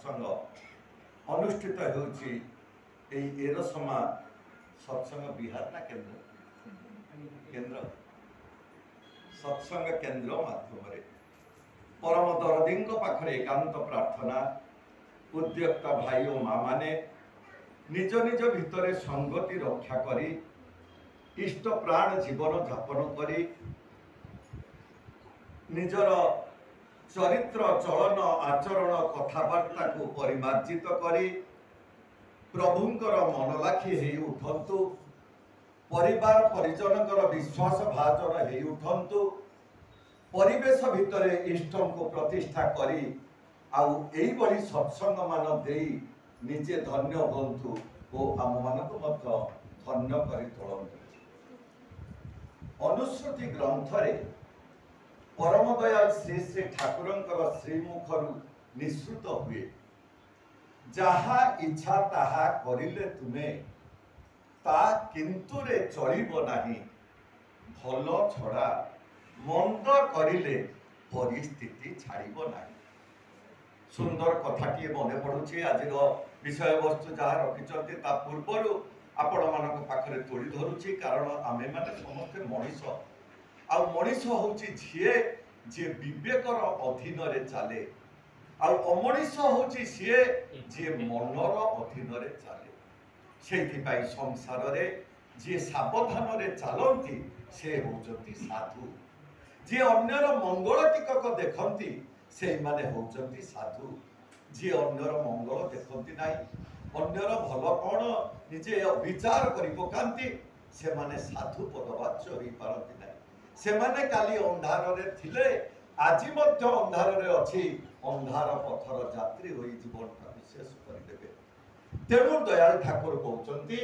सत्संग अनुष्ठित होउछि एरसमा सत्संग विहार ना केंद्र सत्संग केंद्र माध्यम परम दरदी पाखरे एकांत प्रार्थना उद्योक्ता भाई और माँ माने निज निज भितर संगति रक्षा करी इष्ट प्राण जीवन यापन करी निजर चरित्र चलन आचरण कथबार्ता को परिमार्जित करी प्रभुंकर मन लाखी हे उठंतु परिवार परिजनकर विश्वास भाजन हे उठंतु परिवेश भितर इष्ट को प्रतिष्ठा करी आउ एई बड़ी सत्संग मान देई निजे धन्य होंतु और आम मानक मध्य धन्य करी तोलंतु। अनुश्रुति ग्रंथ रे परम दयाल श्री श्री ठाकुरंकर श्रीमुखरु निश्रुत हुए जहा इच्छा ताहा करिले तुमे ता किंतु रे चलिबो नाही भल छड़ा मंद करिले परिस्थिति छाड़िबो नाही। सुंदर कथाटी मन पड़ुछि आज विषय वस्तु जहाँ रखिंट ता पूर्वर आपण मान पाखे तोड़ी धरुछि कारण आमे माने समस्ते मनीष आउ मनीष होउछि झिए जे विवेकर अधीन रे चले आउ अमनीष होउछि सीए जे मनर अधीन रे चले सेथिपाई संसार रे जे सावधान रे चलती से होउछंती साधु जे अन्यर मंगल टिकक देखंती से माने होउछंती साधु जे अन्यर मंगल देखंती नाही अन्यर भल कौन निजे विचार करि पकांती से माने साधु पदवाच्य होई पारंती नाही से माने काली अंधार रे थिले आज मध्य अंधार रे अछि अंधार पथर यात्री होई जीवन का विशेष करिदेबे। तेणु दयाल ठाकुर कहउछंती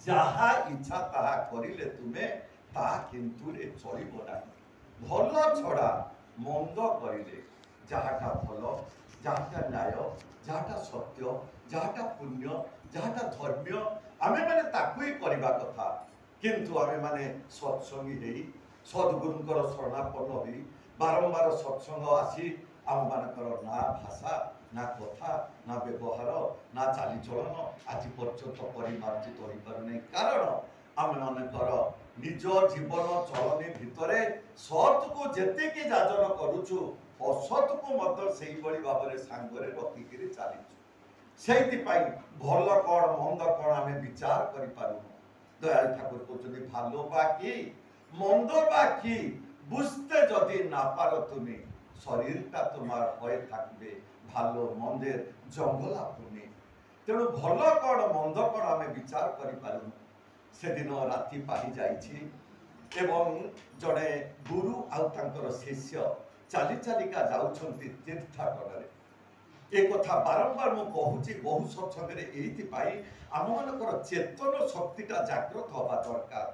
जहा इच्छा ताहा करिले तुमे ता किंतु रे चलिबो नाही भल छड़ा मंद करिले जहाटा भल जहाटा न्याय जहाटा सत्य जहाटा पुण्य जहाटा धर्म्य आमे माने ताकुई करबा कथा किंतु आमे माने सत्संगी हेई सद्गुरुंकर शरणापन्न होई बारंबार सत्संग आसी आम मानकर ना भाषा ना कथा ना व्यवहार ना चालीचलन आज पर्यंत परिमार्जित हो पारे कारण आम मानकर निज जीवन चलनी भितर सत को जेतिकी जाजन करुचु असत को मत सेही बड़ी भाव सांगरे रखिकी चलीचु से भल कौन मंद कौन आम विचार करूँ। दयाल ठाकुर कहते भालो बाकी मंद बाकी बुझते जदि ना पार तुम शरीरटा तुम्हार हये थाकबे भालो मंदेर जंगला भूमि तेणु भल कौन मंद कौन आम विचार करूँ। से दिन राति पाही जाइछि एवं जड़े गुरु आउ तांकर शिष्य चाली चालिका जाउछंती तीर्थाटन ए कथा बारंबार मु कहूची बहु सत्संग एइथिपाई आम मानकर चेतन शक्तिटा जागृत हवा दरकार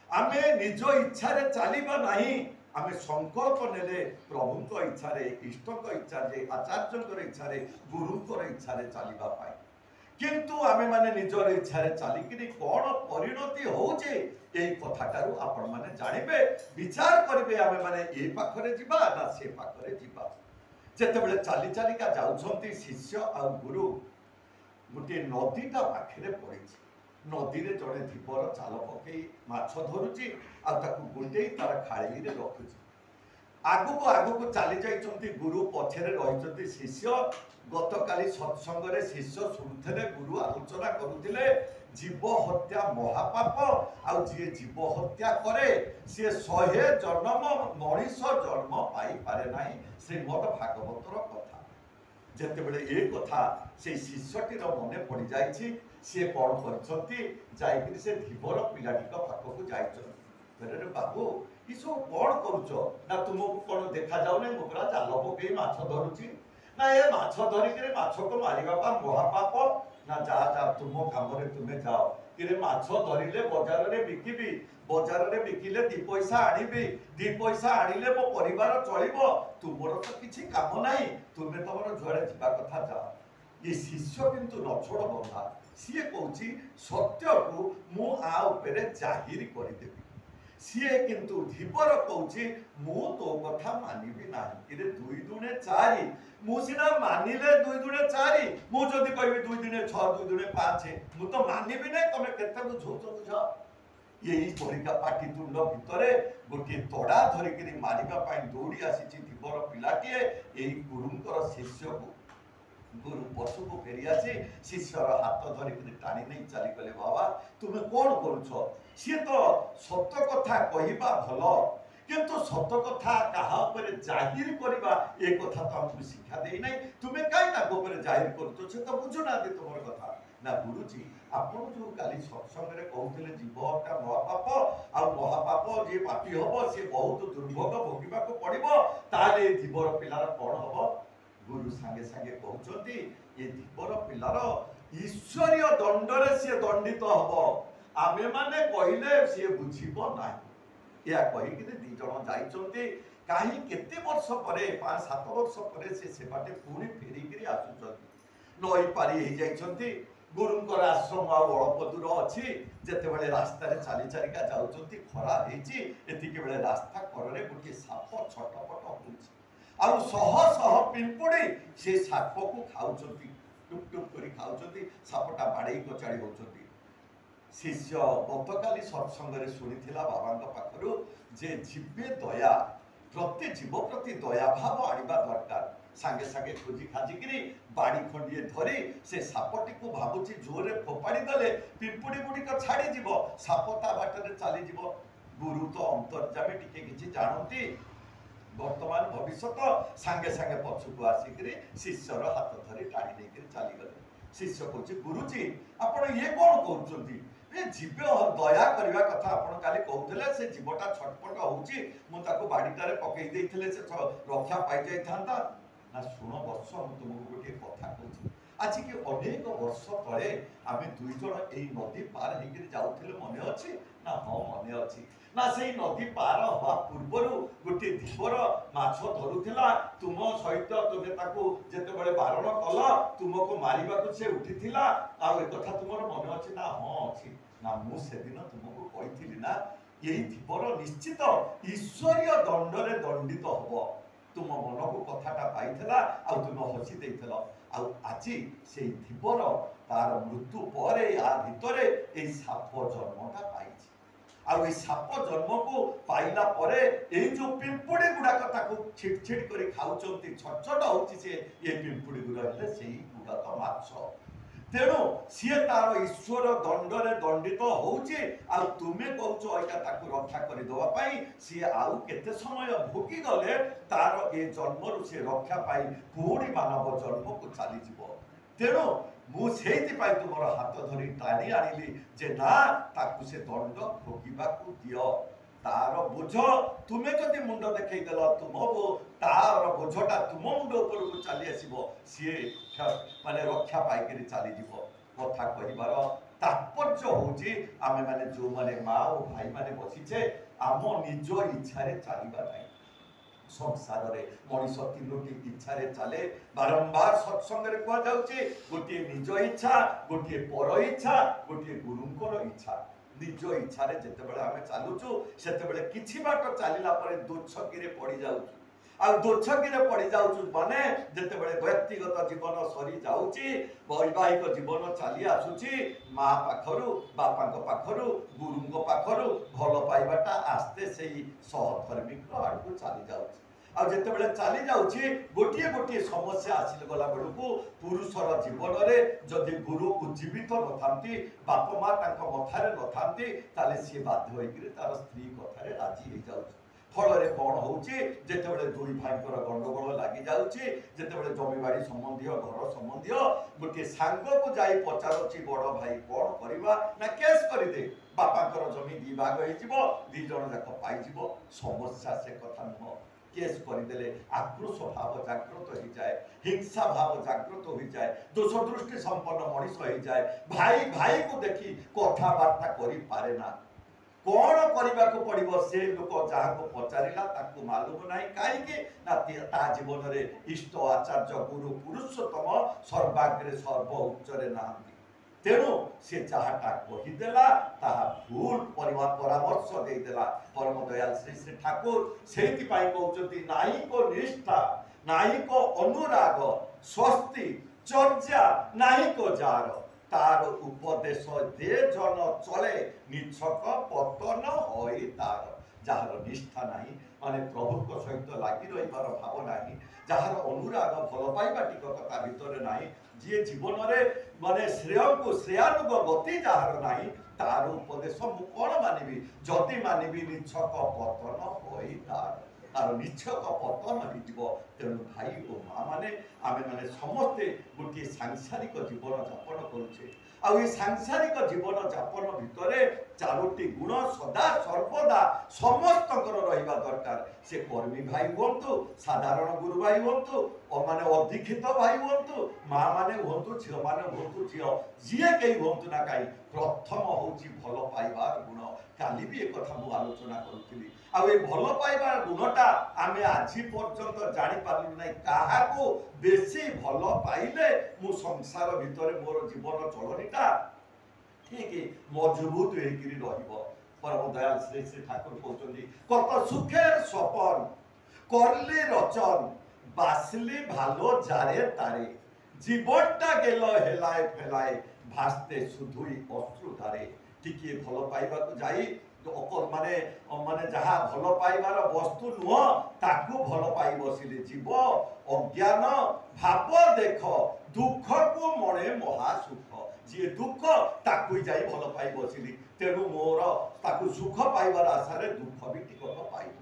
आमे निज इच्छा रे चलिबा नाही आमे संकल्प नेले प्रभुंक इच्छा रे इष्टक इच्छा रे आचार्यंकर इच्छा रे गुरुंकर इच्छा रे चलिबा पाई किंतु आमे माने निजर इच्छा रे चलिकिनी कौन परिणति होउचे एई कथाटारू आपण माने जानिबे विचार करिबे आमे माने ए पाखरे जिबा ना से पाखरे जिबा जेते बेले चाली चालिका जाउछंती शिष्य आ गुरु गोटे नदीटा पाखरे पड़िछि नदी रे जड़े धीपर चाल पकई माछ धरुछि आ ताकू गुंडेई तार खाली रे रखुछि आगु चली जाइछंती गुरु पछरे रहिछंती शिष्य गतकाली सत्संग रे शिष्य सुनथले गुरु आलोचना करुथिले जीव हत्या महापाप आउ जे जीव हत्या करे से 100 जन्म मनीष जन्म पाई पारे नाही श्रीमद भागवतर कथा जेते बेले ए कथा से शिष्यटीर मने पड़ी जाइछि से कौन करछंती जाइकि से धीवर पिलाटी पाखक जाइछंती रे बाबू ई सब कौन करुछ ना तुमको कौन देखा जाऊ नहीं मुकरा जाल पकई माछ धरुछि ना ए माछ धरिक माछ को मारिबा पा महापाप ना जा जा तुम काम रे तुमे जाओ कि माछ धरिले बाजार रे बिकिबी बाजार रे बिकिले 2 पैसा आनिबी 2 पैसा आनिले मो परिवार चलिबो तुमर तो किछि काम नाही तुमे तमर जुआड़े जिबा कथा जाओ। ये शिष्य किंतु नछोड़ बंधा सीए कहूची सत्य को मु आ उपरे जाहिर करिदेबी सीए किंतु धीपर कहूची मु तो कथा मानिबी नाही कि 2 दुणे 4 मु सिना मानिले 2 दुणे भाई मुझे कहबी 2 दिन 6 2 दिन 5 मु तो मानिबी नहीं तुम केते बुझौछ बुझ यही परीक्षा पाटितुंड भितर गोटे तड़ा धरिक मारे दौड़ी आसी धीवर पिलाटीए यही गुरुंकर शिष्य को गुरु पछुक फेरी आसी शिष्यर हाथ धरिक टाणी नहीं चलीगले बाबा तुम्हें कौन करुछ सी तो सत कथा कहवा भल किंतु सत कथा कहा जाहिर करवा ए कथा तो हमको शिक्षा देना तुम्हें कहीं जाहिर कर से तो बुझुना तुम कथा ना गुरुजी आपन जो काली सत्संग कहते जीवटा महापाप आ महापाप जी पापी हम सी बहुत दुर्भोग भोगवा पड़ो ताले जीवर पिलार कौन हम गुरु सांगे सांगे कहते ये धीवर पिलार ईश्वरीय दंडरे सी दंडित हम आमे माने कहले सी बुझीब ना या कहीकि दी जन जाइछन्ति कहीं केते वर्ष पर 5-7 वर्ष पर से बाटे पुणी फेरिकी आसुछन्ति नई पारी हो जाइछन्ति गुरुंकर आश्रम अल्प दूर अच्छी जिते रास्ता चली चलिका जाऊँच खरा होती बेले रास्ता कड़े गोटे साप छटपट हो शह शह पिंपुड़ी से साप को खाऊँ टुक टुक कर खाऊँ सापटा बाड़े कचाड़ी होती शिष्य गतकाली सत्संग शुणी बाबा पाखु जे जीवे दया प्रति जीव प्रति दया भाव आनिबा दरकार सांगे सांगे खोजी खाजिकी बाड़ी खंडिए धरी से सापटी को भावुची जोरे फोपाड़ी देले पिंपुड़ी गुड़िक छाड़ी साप ता बाटर चली गुरु तो अंतर्जामी टिके किछि जानती वर्तमान भविष्य सांगे सांगे पछुक आसिक शिष्यर हाथ धरी टाणी नहीं चलीगले शिष्य कहूँ गुरुजी आपण ये कौन कहते जीव दया करने कथा आप काली कहते से जीवटा छटपट हो बाड़ीटारे पकई देते से रक्षा पाई जाता ना शुण वर्ष तुमको गोटे कथा कहूँ आज कि अनेक वर्ष तले आम दुई जन यही नदी पार होकर जाऊे मन अच्छे ना हाँ मन अच्छी ना से नदी पार हवा पूर्वर गोटे धीवर माछ धरुला तुम सहित तुम्हें जिते बारण कल तुमको मारे से उठी कथा तुम मन अच्छे ना हाँ अच्छी ना मुझे दिन तुमको कही ना यही धीवर निश्चित ईश्वरीय दंडरे दंडित हम तुम मन को कथाटा पाइला आ तुम हसी देल आज से धीवर तार मृत्यु पर या भितर ये साप जन्मटा पाई आ साप जन्म को पाइला परे ये जो पिंपुड़ी गुड़ाक छिट छिट कर खाऊँ छटछट हो पिंपुड़ी गुड़ा से गुड़ाक माछ तेणु सी तार ईश्वर दंडरे दंडित होउचे आ तुमे कहूँ रक्षा करदेवाई सी आउ केते समय भोगी गले तार ए जन्म से रक्षा पाई पुणी मानव जन्म को चली तेणु मुझे तुम हाथ धरी टाणी आनिली जे ना ताकू से दंड भोगवा दियो तार बोझ तुम्हें जदि मुंड देखई देल तुम तार बोझटा तुम मुंड उपरको चली आसो सी माने रक्षा पाइक चली कथा कहबार तात्पर्य हूँ आम मैंने जो मैंने माँ और भाई मैंने बसीचे आम निज इच्छा चलवा ना संसार में मनीष तीनोटी इच्छा चले बारंबार सत्संग कहुचे गोटे निज इच्छा गोटे पर इच्छा गोटे गुरुंकर इच्छा निज इच्छा जिते आम चलुचु से कि बाट चलला दोछकी पड़ जाऊँ आ दोछकी पड़ जाऊँ माने जिते व्यक्तिगत जीवन सरी जाऊँगी वैवाहिक जीवन चली आसूची माँ पाखरु बापा पाखरु गुरु पाखरु भल पाइबाटा आस्ते से सहधर्मिक आड़ को चली जाऊँगी आते चली जाऊँगी गोटे गोटे समस्या आसिल गला बेलू पुरुषर जीवन में जदि गुरु उज्जीवित न था बाप माँ कथार न था सी बाध्य होकर तार स्त्री कथार राजी हो जाऊँ फल कौन होते दुई भाई गंडगोल लगी जाऊँगी जिते जमीबाड़ी संबंधी घर संबंधी गोटे सांग को जा पचारुची बड़ भाई कौन करवा ना केस करदे बापा जमी दी भाग हो दी जन जाक पाई समस्या से कथा नुह केस करदे आक्रोश भाव जागृत हो जाए हिंसा भाव जागृत हो जाए दोष दृष्टि संपन्न मनीष हो जाए भाई भाई को देखी कथबार्ता करि पारे ना कौन करने को पड़ो से लोक जहाँ को पचारा ताकू मालूम ना कहीं जीवन में इष्ट आचार्य गुरु पुरुषोत्तम सर्वाग्रे सर्व उच्चरे ना तेणु सी जहाँटा कहीदेला भूल परामर्श देदेला परम दयाल श्री श्री ठाकुर से कहते नाई को निष्ठा नाई को अनुराग स्वस्ति ଚର୍ଯା ନାହିଁ କୋ ଯାର ତାର ଉପଦେଶ ଦେ ଜନ ଚଳେ ନିଛକ ପତନ ହୋଇ ତାର। ଯାହାର ନିଷ୍ଠା ନାହିଁ ମାନେ ପ୍ରଭୁଙ୍କ ସହିତ ଲାଗି ରହିବାର ଭାବ ନାହିଁ, ଯାହାର ଅନୁରାଗ ଭଲ ପାଇବା ଟିକକ ତା ଭିତରେ ନାହିଁ, ଯିଏ ଜୀବନରେ ମାନେ ଶ୍ରେୟକୁ ଶ୍ରେୟାନୁଗ ଗତି ଯାହାର ନାହିଁ, ତାର ଉପଦେଶ ମୁଁ କଣ ମାନିବି? ଯଦି ମାନିବି ନିଛକ ପତନ ହୋଇ ତାର ନିଛକ ପତନ ହେଇଯିବ। ତେଣୁ ଭାଇ ଓ ମା ମାନେ ଆମେ ମାନେ ସମସ୍ତେ ଗୋଟିଏ ସାଂସାରିକ ଜୀବନ ଯାପନ କରୁଛେ। ଆଉ ଏ ସାଂସାରିକ ଜୀବନ ଯାପନ ଭିତରେ ଚାରୋଟି ଗୁଣ ସଦା ସର୍ବଦା ସମସ୍ତଙ୍କର ରହିବା ଦରକାର। ସେ କର୍ମୀ ଭାଇ ହୁଅନ୍ତୁ, ସାଧାରଣ ଗୁରୁ ଭାଇ ହୁଅନ୍ତୁ, ମାନେ ଅଧିକ୍ଷିତ ଭାଇ ହୁଅନ୍ତୁ, ମା ମାନେ ହୁଅନ୍ତୁ, ଝିଅ ମାନେ ହୁଅନ୍ତୁ, ଝିଅ ଯିଏ କେହି ହୁଅନ୍ତୁ ନା କାହିଁ, ପ୍ରଥମ ହଉଛି ଭଲ ପାଇବାର ଗୁଣ। କାଲି ବି ଏ କଥା ମୁଁ ଆଲୋଚନା କରୁଥିଲି। ଆଉ ଏ ଭଲ ପାଇବାର ଗୁଣଟା ଆମେ ଆଜି ପର୍ଯ୍ୟନ୍ତ ଜାଣିପାରିଲୁ ନାହିଁ। କାହାକୁ ବେଶୀ ଭଲ ପାଇଲେ ମୁଁ ସଂସାର ଭିତରେ ମୋର ଜୀବନ ଚଳଣିଟା ଠିକ ମଜବୁତ ହେଇକିରି ରହିବ। ପରମ ଦୟାଲ ଶ୍ରୀ ଶ୍ରୀ ଠାକୁର କହୁଛନ୍ତି, কত সুখের স্বপন করলে রচন বাসলি ভালো যারে তারে জীবনটা গেল হেলায় ফেলায় ভাসতে শুধুই অশ্রুধারে। টিকিয়ে ভাল পাইবাকু যাই মানে মানে যাহা ভাল পাইবার বস্তু নুহ তাকু ভাল পাই বসিলে জীব অজ্ঞান ভাব দেখ দুঃখকু মনে মহা সুখ। যিয়ে দুঃখ তাকু যাই ভাল পাই বসিলি, তেণু মোর তাকু সুখ পাইবার আশারে দুঃখ বি টিকক পাইব।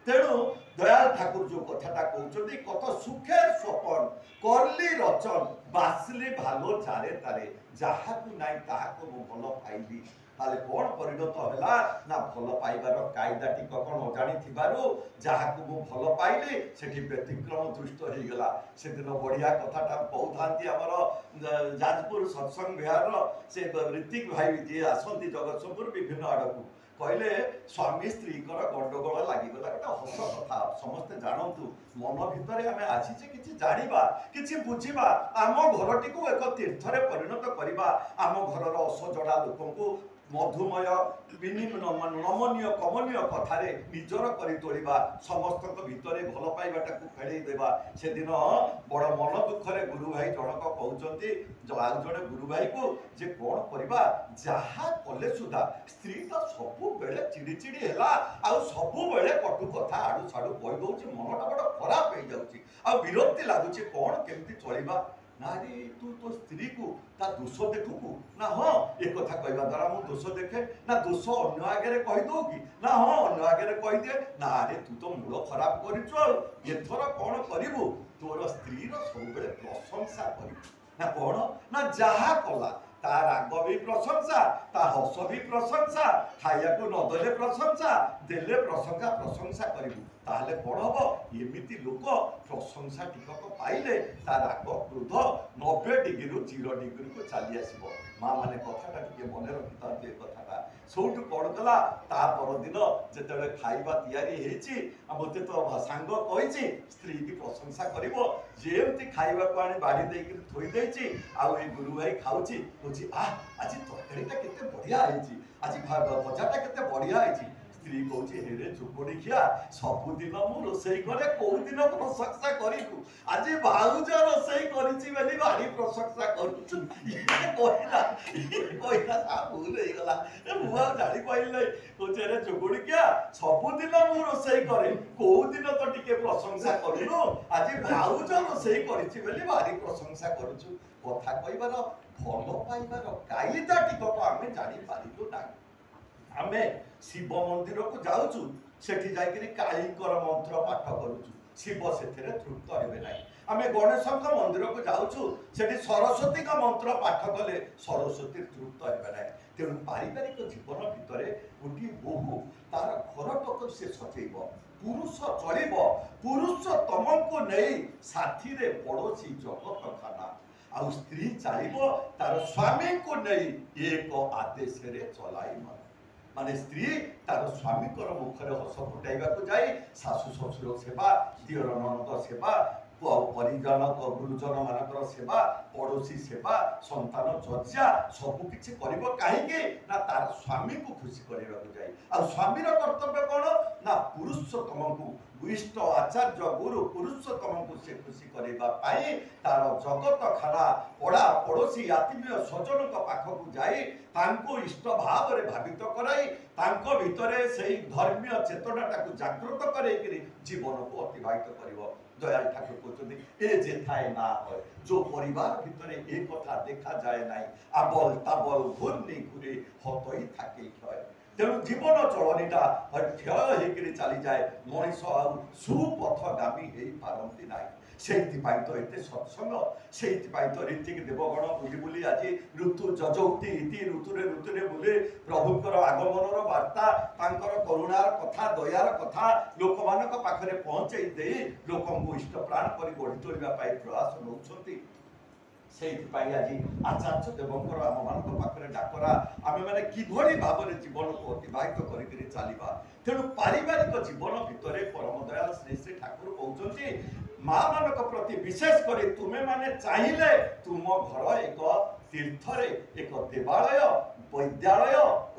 তেণু দয়াল ঠাকুর যে কথাটা কৌଛନ୍ତି, কত সুখের স্বপন করলি রচন বাসলি ভালো যারে তারে। যাহাকু নাই তাহাকু মু ভাল পাইলি। তাহলে কোন পরিণত হলা না ভাল পাইবার কায়দা টিকক ন জানিথিবারু যাহাকু মু ভাল পাইলি সেটি ব্যতিক্রম দৃষ্ট হইগলা। সেদিন বঢ়িয়া কথাটা কହୁଥାନ୍ତି ଆମର ଯାଜପୁର ସତ୍ସଙ୍ଗ ବିହାରର ସେ ଋତିକ ଭାଇ ଯିଏ ଆସନ୍ତି ଜଗତସିଂହପୁର ବିଭିନ୍ନ ଆଡ଼କୁ, କହିଲେ ସ୍ୱାମୀ ସ୍ତ୍ରୀଙ୍କର ଗଣ୍ଡଗୋଳ ଲାଗିଗଲା। ଗୋଟେ ହସ କଥା, ସମସ୍ତେ ଜାଣନ୍ତୁ ମନ ଭିତରେ ଆମେ ଆସିଛେ କିଛି ଜାଣିବା, କିଛି ବୁଝିବା, ଆମ ଘରଟିକୁ ଏକ ତୀର୍ଥରେ ପରିଣତ କରିବା, ଆମ ଘରର ଅସଜଡ଼ା ଲୋକଙ୍କୁ ମଧୁମୟ ନମନୀୟ କମନୀୟ କଥାରେ ନିଜର କରି ତୋଳିବା, ସମସ୍ତଙ୍କ ଭିତରେ ଭଲ ପାଇବାଟାକୁ ଖେଳେଇ ଦେବା। ସେଦିନ ବଡ଼ ମନ ଦୁଃଖରେ ଗୁରୁ ଭାଇ ଜଣକ କହୁଛନ୍ତି ଆଉ ଜଣେ ଗୁରୁ ଭାଇକୁ ଯେ କ'ଣ କରିବା, ଯାହା କଲେ ସୁଦ୍ଧା ସ୍ତ୍ରୀ ତ ସବୁବେଳେ ଚିଡ଼ି ଚିଡ଼ି ହେଲା, ଆଉ ସବୁବେଳେ କଟୁ କଥା ଆଡ଼ୁ ସାଡ଼ୁ କହିଦେଉଛି, ମନଟା ବଡ଼ ଖରାପ ହେଇଯାଉଛି, ଆଉ ବିରକ୍ତି ଲାଗୁଛି, କ'ଣ କେମିତି ଚଳିବା? ନାରୀ ତୁ ତୋ ସ୍ତ୍ରୀକୁ ତା ଦୋଷ ଦେଖୁକୁ ନା ହଁ ଏ କଥା କହିବା ଦ୍ୱାରା ମୁଁ ଦୋଷ ଦେଖେ ନା ଦୋଷ ଅନ୍ୟ ଆଗରେ କହିଦେଉ କି ନା ହଁ ଅନ୍ୟ ଆଗରେ କହିଦିଏ। ନାରେ ତୁ ତ ମୂଳ ଖରାପ କରିଛୁ, ଆଉ ଏଥର କ'ଣ କରିବୁ, ତୋର ସ୍ତ୍ରୀର ସବୁବେଳେ ପ୍ରଶଂସା କରିବୁ। ନା କ'ଣ ନା ଯାହା କଲା ତା ରାଗ ବି ପ୍ରଶଂସା, ତା ହସ ବି ପ୍ରଶଂସା, ଖାଇବାକୁ ନ ଦେଲେ ପ୍ରଶଂସା, ଦେଲେ ପ୍ରଶଂସା ପ୍ରଶଂସା କରିବୁ। ତାହେଲେ କ'ଣ ହବ, ଏମିତି ଲୋକ ପ୍ରଶଂସା ଟିକକ ପାଇଲେ ତା ରାଗ କ୍ରୋଧ 90 ଡିଗ୍ରୀରୁ 0 ଡିଗ୍ରୀକୁ ଚାଲି ଆସିବ। ମା ମାନେ କଥାଟା ଟିକେ ମନେ ରଖିଥାନ୍ତି ଏ କଥାଟା। ସେଇଠୁ କ'ଣ କଲା, ତା ପରଦିନ ଯେତେବେଳେ ଖାଇବା ତିଆରି ହେଇଛି, ମୋତେ ତ ସାଙ୍ଗ କହିଛି ସ୍ତ୍ରୀ କି ପ୍ରଶଂସା କରିବ, ଯେମିତି ଖାଇବାକୁ ଆଣି ବାଢ଼ି ଦେଇକି ଥୋଇ ଦେଇଛି, ଆଉ ଏ ଗୁରୁ ଭାଇ ଖାଉଛି, କହୁଛି ଆଜି ତରକାରୀଟା କେତେ ବଢ଼ିଆ ହେଇଛି, ଆଜି ଭଜାଟା କେତେ ବଢ଼ିଆ ହେଇଛି। ସ୍ତ୍ରୀ କହୁଛି, ହେରେ ଚୁପଡ଼ିଖିଆ, ସବୁଦିନ ମୁଁ ରୋଷେଇ କରେ, କୋଉଦିନ ପ୍ରଶଂସା କରିବୁ, ଆଜି ଭାଉଜ ରୋଷେଇ କରିଛି ବୋଲି ଭାରି ପ୍ରଶଂସା କରୁଛୁ। କହିଲା ଭୁଲ ହେଇଗଲା, ମୁଁ ଆଉ ଜାଣିପାରିଲି ନାହିଁ। କହୁଛି, ହେରେ ଚୁପଡ଼ିଖିଆ, ସବୁଦିନ ମୁଁ ରୋଷେଇ କରେ, କୋଉଦିନ ତ ଟିକେ ପ୍ରଶଂସା କରୁନୁ, ଆଜି ଭାଉଜ ରୋଷେଇ କରିଛି ବୋଲି ଭାରି ପ୍ରଶଂସା କରୁଛୁ। କଥା କହିବାର ଭଲ ପାଇବାର କାଇଦା ଟିକକ ଆମେ ଜାଣିପାରିଲୁ ନାହିଁ। ଆମେ ଶିବ ମନ୍ଦିରକୁ ଯାଉଛୁ, ସେଠି ଯାଇକରି କାଳୀଙ୍କର ମନ୍ତ୍ର ପାଠ କରୁଛୁ, ଶିବ ସେଥିରେ ତୃପ୍ତ ହେବେ ନାହିଁ। ଆମେ ଗଣେଶଙ୍କ ମନ୍ଦିରକୁ ଯାଉଛୁ, ସେଠି ସରସ୍ୱତୀଙ୍କ ମନ୍ତ୍ର ପାଠ କଲେ ସରସ୍ୱତୀ ତୃପ୍ତ ହେବେ ନାହିଁ। ତେଣୁ ପାରିବାରିକ ଜୀବନ ଭିତରେ ଗୋଟିଏ ବୋହୂ ତାର ଘରଟାକୁ ସେ ସଜେଇବ, ପୁରୁଷ ଚଳିବ ପୁରୁଷୋତ୍ତମଙ୍କୁ ନେଇ, ସାଥିରେ ପଡ଼ୋଶୀ ଜଗତ ଖାନା, ଆଉ ସ୍ତ୍ରୀ ଚାଲିବ ତାର ସ୍ୱାମୀଙ୍କୁ ନେଇ ଏକ ଆଦେଶରେ ଚଲାଇବ। ମାନେ ସ୍ତ୍ରୀ ତାର ସ୍ୱାମୀଙ୍କର ମୁଖରେ ହସ ଫୁଟାଇବାକୁ ଯାଇ ଶାଶୁ ଶ୍ୱଶୁର ସେବା, ଦିଅର ନଣନ୍ଦ ସେବା, ପରିଜନ ଗୁରୁଜନ ମାନଙ୍କର ସେବା, ପଡ଼ୋଶୀ ସେବା, ସନ୍ତାନ ଚର୍ଚ୍ଚା ସବୁ କିଛି କରିବ। କାହିଁକି ନା ତାର ସ୍ୱାମୀକୁ ଖୁସି କରିବାକୁ ଯାଇ। ଆଉ ସ୍ୱାମୀର କର୍ତ୍ତବ୍ୟ କ'ଣ ନା ପୁରୁଷୋତ୍ତମଙ୍କୁ इष्ट आचार्य गुरु पुरुषोत्तम को से खुशी करवा तार जगत खाना पड़ा पड़ोशी आत्मीय स्वजन पाखक जाई तांको इष्ट भाव रे भावित कराई तांको भितरे से धर्मीय चेतनाटा को जागृत करैकरी जीवन को अतिबाहित करिवो। दयाल ठाकुर कहते ए जे थाए ना हो जो परिवार भितरे ए कथा देखा जाए नाई आबल ताबल घूर्णी घूरे हतई थाके क्षय तेणु जीवन चलनीटा क्षय होकर चली जाए मनीष सुपथगामी हो पारती ना से तो ये सत्संग से तो ऋतिक देवगण बुली बुली आज ऋतु जजौती इति ऋतुरे ऋतुरे बुले प्रभुंर आगमनर वार्ता तांकर करुणार कथा दयार कथा लोक मान पाखरे पहुंचाई दे लोक इष्ट प्राण कर गढ़ी तोड़ा प्रयास नौकरी से आज आचार्य देवंकर आम मान पाखे डाकरा आम मैंने किभली भाव में जीवन को अतिबाहित कर चलवा तेणु पारिवारिक जीवन भितर परम दयाल श्री श्री ठाकुर कहते माँ मान प्रति विशेष कर तुम्हें माने चाहिए तुम घर एक तीर्थ एक देवालय वैद्यालय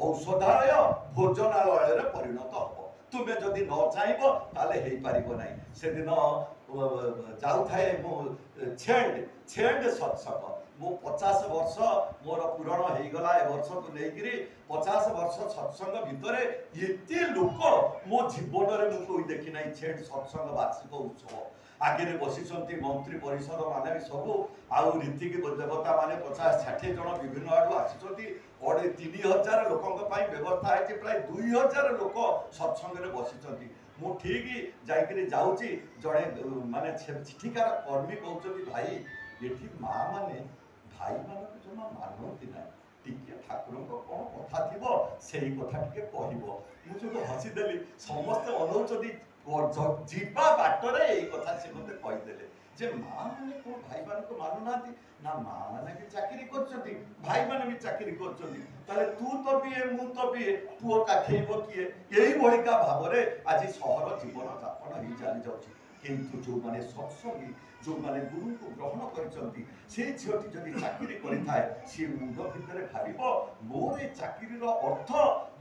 औषधालय भोजनालय परिणत हम तुम्हें जदि न चाहब ताले हो पार ना से दिन जाऊ थाए छेंड सत्संग मो 50 वर्ष मोर पूरण हो गला ए वर्ष को लेकिन 50 वर्ष सत्संग भितर एते लोक मो जीवन में मुझे कोई देखी ना छेंड सत्संग वार्षिक उत्सव आगे बसी मंत्री परिषद माने सब आउ रीतिक देवता माने 50-60 जन विभिन्न आड़ू आसी 3000 लोकों व्यवस्था है प्राय 2000 लोक सत्संग बसी मु ठीक जाऊँगी जड़े माने चिठिकार कर्मी कहते भाई ये माँ माने भाई मान जमा मानती ना टिके ठाकुर कौन कथा थी से कथा टे कह मुझे हसीदेली समस्ते अनौती जीवा बाटरे यही कथा से मत कहीदेले जे माँ मैंने कौन भाई मान को मानुना ना माँ मैंने भी चाकरी कर भाई मैंने भी चाकरी कर तू तो भी मु तो भी पुओ काखेब किए यही भलिका भाव में आज सहर जीवन यापन हो चली जाऊँगी किंतु जो माने सत्संगी जो माने गुरु को ग्रहण करछंती से झीटी जदि चाकरी करिथाए सी मुंड भितर भाबिबो मोर ए चाकरीर अर्थ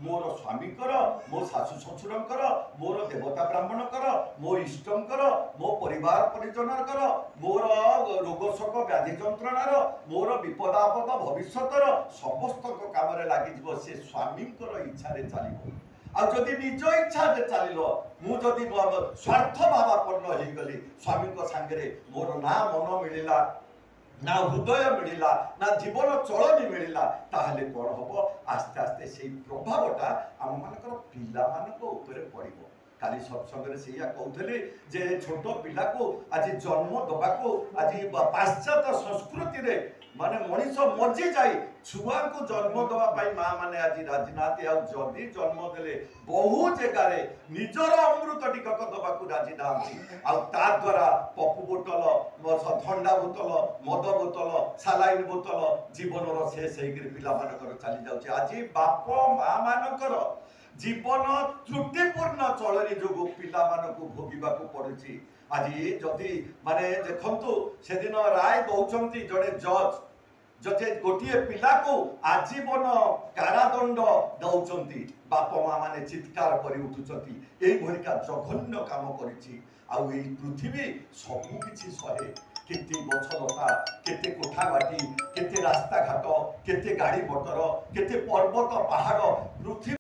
मोर स्वामीकर मो सासु ससुरंकर मोर देवता ब्राह्मणकर मो इष्टंकर मो परिवार परिजनकर मोर रोगशोक व्याधि जंत्रणार मोर विपदापद भविष्यतर समस्त काम रे लागि जीवो से स्वामीकर इच्छा रे चलिबो आदि निज इच्छा चल मुझे स्वार्थ भावापन्न हो गली स्वामी सांगे मोर ना मन मिलला ना हृदय मिलला ना जीवन चलनी मिलला ताहले कौन हम आस्ते आस्ते से प्रभावटा आम मान पिला पड़ो काली सत्संग से कहते जे छोट पिला को आज जन्म दबाको आज पाश्चात्य संस्कृति रे माने मनीष मजी जाए छुआ को जन्म दवाई माँ मैंने आज राजी ना जदि जन्म देले बहु जगार निजर अमृत टिकक दवा राजी ना द्वारा पपु बोतल ठंडा बोतल मद बोतल सालाइन बोतल जीवन शेष होकर चली जाऊँ आज बाप माँ मानकर जीवन त्रुटिपूर्ण चलनी जो पिला भोगवा पड़ी आज जदि माने देखंतु से दिन राय दौरान जड़े जज जजे गोटे पिला को आजीवन कारादंड दौरान बाप माँ माने चित्कार कर उठुंट यहीका जघन्य काम कर पृथ्वी सबकि सहे केते गछ लता केते कोठा बाटी केते रास्ता घाट केते गाड़ी मोटर केते पर्वत पहाड़ पृथ्वी